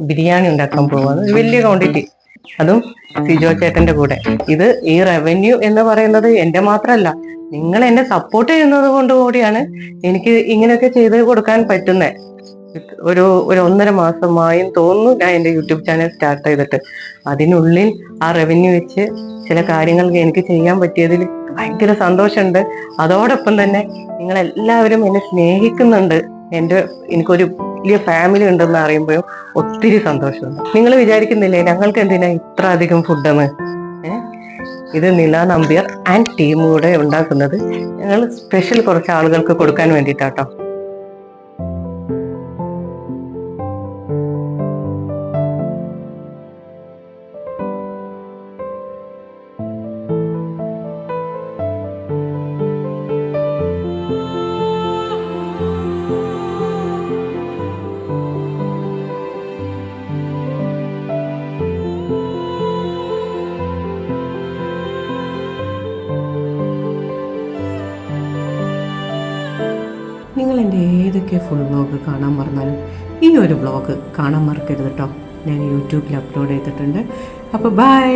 ബിരിയാണി ഉണ്ടാക്കാൻ പോവാണ്, വലിയ ക്വാണ്ടിറ്റി, അതും സിജോ ചേട്ടന്റെ കൂടെ. ഈ റവന്യൂ എന്ന് പറയുന്നത് എന്റെ മാത്രമല്ല, നിങ്ങൾ എന്നെ സപ്പോർട്ട് ചെയ്യുന്നത് കൊണ്ട് കൂടിയാണ് എനിക്ക് ഇങ്ങനെയൊക്കെ ചെയ്ത് കൊടുക്കാൻ പറ്റുന്നത്. ഒരു 1.5 മാസമായും തോന്നുന്നു ഞാൻ എന്റെ യൂട്യൂബ് ചാനൽ സ്റ്റാർട്ട് ചെയ്തിട്ട്. അതിനുള്ളിൽ ആ റവന്യൂ വെച്ച് ചില കാര്യങ്ങൾ എനിക്ക് ചെയ്യാൻ പറ്റിയതിൽ ഭയങ്കര സന്തോഷമുണ്ട്. അതോടൊപ്പം തന്നെ നിങ്ങൾ എല്ലാവരും എന്നെ സ്നേഹിക്കുന്നുണ്ട്, എനിക്കൊരു വലിയ ഫാമിലി ഉണ്ടെന്ന് അറിയുമ്പോഴും ഒത്തിരി സന്തോഷമുണ്ട്. നിങ്ങൾ വിചാരിക്കുന്നില്ലേ ഞങ്ങൾക്ക് എന്തിനാ ഇത്ര അധികം ഫുഡെന്ന്? ഇത് നില നമ്പ്യാർ ആൻഡ് ടീം കൂടെ ഉണ്ടാക്കുന്നത്. ഞങ്ങൾ സ്പെഷ്യൽ കുറച്ച് ആളുകൾക്ക് കൊടുക്കാൻ വേണ്ടിയിട്ടാട്ടോ. നിങ്ങൾ എൻ്റെ ഏതൊക്കെ ഫുൾ വ്ളോഗ് കാണാൻ മറന്നാലും ഈ ഒരു വ്ളോഗ് കാണാൻ മറക്കരുത് കേട്ടോ. ഞാൻ യൂട്യൂബിൽ അപ്ലോഡ് ചെയ്തിട്ടുണ്ട്. അപ്പോൾ ബൈ.